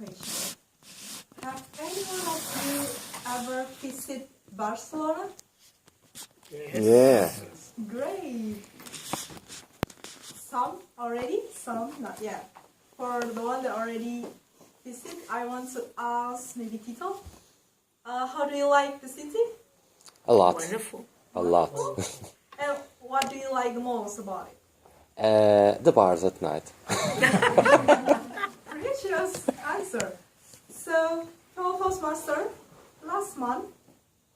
question. Have anyone of you ever visited Barcelona? Yeah. Great. Some already, some not yet. For the one that already visited, I want to ask maybe Tito. How do you like the city? A lot. Wonderful. A lot. And what do you like the most about it? The bars at night. Precious answer. So, fellow Toastmaster, last month,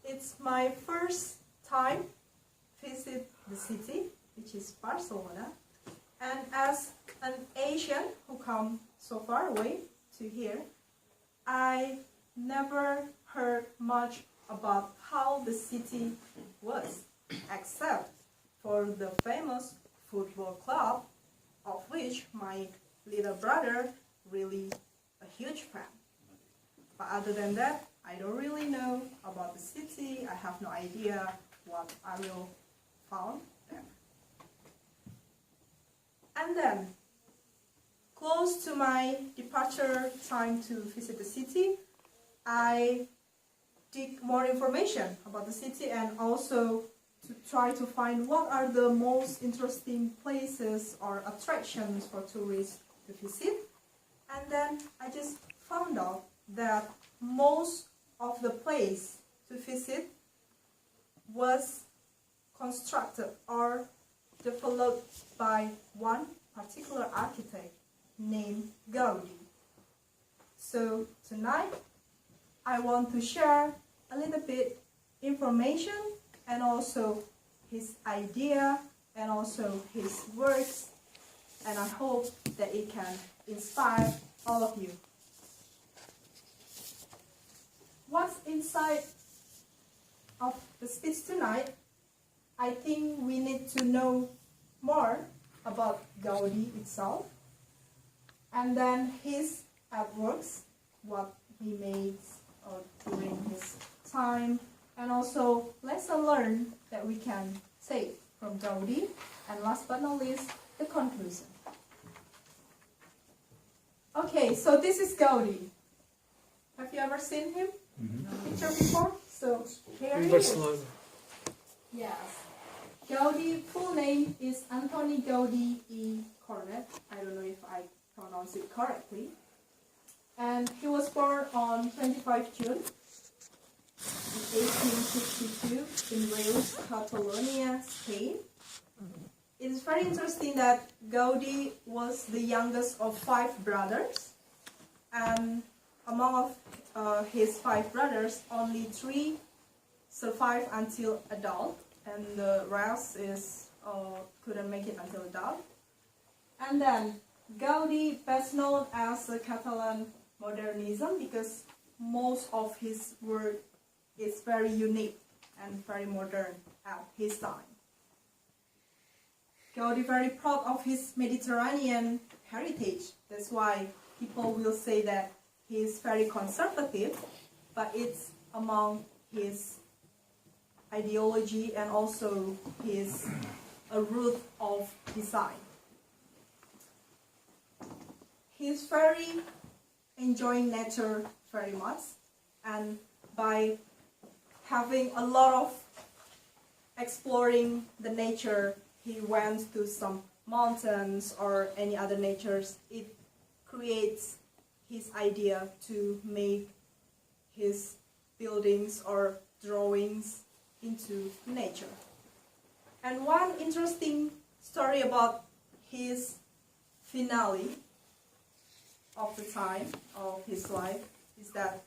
it's my first time visit the city, which is Barcelona. And as an Asian who come so far away to here, I never heard much about how the city was, except for the famous football club, of which my little brother really a huge fan. But other than that, I don't really know about the city. I have no idea what I will find there. And then, close to my departure time to visit the city, I dig more information about the city and also to try to find what are the most interesting places or attractions for tourists to visit. And then I just found out that most of the place to visit was constructed or developed by one particular architect named Gaudi. So tonight I want to share a little bit information and also his idea and also his works, and I hope that it can inspire all of you. What's inside of the speech tonight? I think we need to know more about Gaudi itself, and then his artworks, what he makes during his time, and also lesson learned that we can take from Gaudi, and last but not least, the conclusion. Okay, so this is Gaudi. Have you ever seen him? Picture before? So here he is. Barcelona. Yes. Gaudi full name is Antoni Gaudi y Cornet. I don't know if I pronounce it correctly. And he was born on 25 June 1862 in Reus, Catalonia, Spain. It is very interesting that Gaudi was the youngest of 5 brothers, and among his 5 brothers, only 3 survived until adult, and the rest couldn't make it until adult. And then Gaudi, best known as the Catalan modernism, because most of his work is very unique and very modern at his time. Gaudi very proud of his Mediterranean heritage. That's why people will say that he is very conservative, but it's among his ideology and also his root of design. He's very enjoying nature very much, and by having a lot of exploring the nature, he went to some mountains or any other natures. It creates his idea to make his buildings or drawings into nature. And one interesting story about his finale of the time of his life is that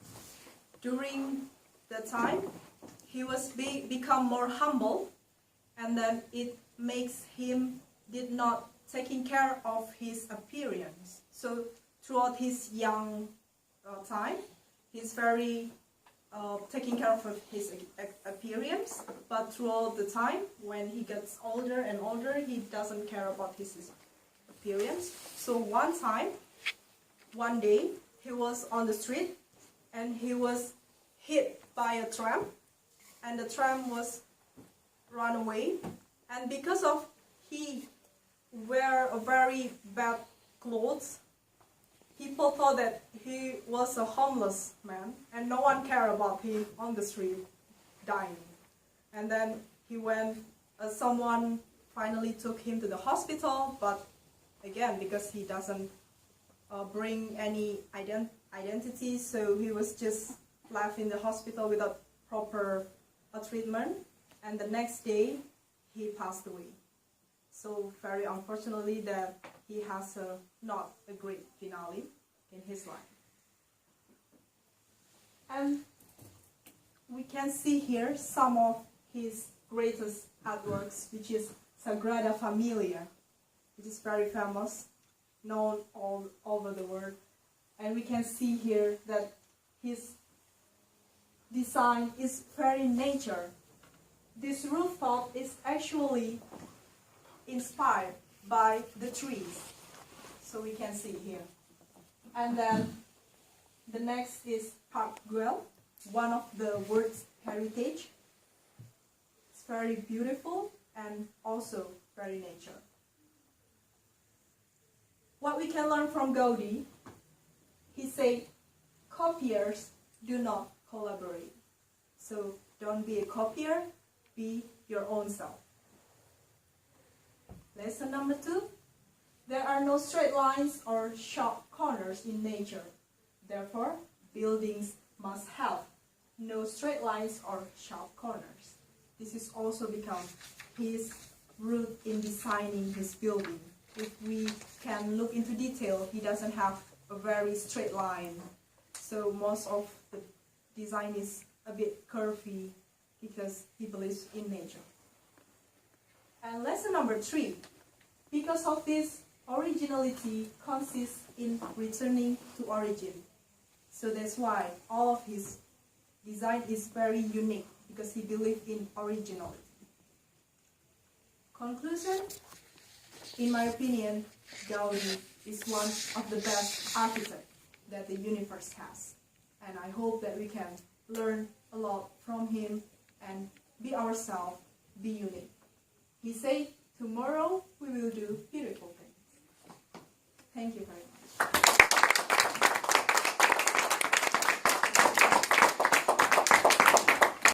during the time he was become more humble, and then it makes him did not taking care of his appearance. So throughout his young time, he's very taking care of his appearance, but throughout the time when he gets older and older, he doesn't care about his appearance. So one day he was on the street and he was hit by a tram, and the tram was run away, and because of he wear a very bad clothes, people thought that he was a homeless man, and no one cared about him on the street, dying. And then he went, someone finally took him to the hospital, but again, because he doesn't bring any identity, so he was just left in the hospital without proper treatment, and the next day he passed away. So very unfortunately that he has not a great finale in his life. And we can see here some of his greatest artworks, which is Sagrada Familia, which is very famous, known all over the world. And we can see here that his design is very nature. This rooftop is actually inspired by the trees, so we can see here. And then the next is Park Güell, one of the world's heritage. It's very beautiful and also very nature. What we can learn from Gaudi, he said, copiers do not collaborate. So don't be a copier, be your own self. Lesson number 2, there are no straight lines or sharp corners in nature. Therefore, buildings must have no straight lines or sharp corners. This is also become his root in designing his building. If we can look into detail, he doesn't have a very straight line. So most of the design is a bit curvy because he believes in nature. And lesson number 3, because of this, originality consists in returning to origin. So that's why all of his design is very unique, because he believed in originality. Conclusion, in my opinion, Gaudi is one of the best architects that the universe has. And I hope that we can learn a lot from him and be ourselves, be unique. He said, tomorrow we will do beautiful things. Thank you very much.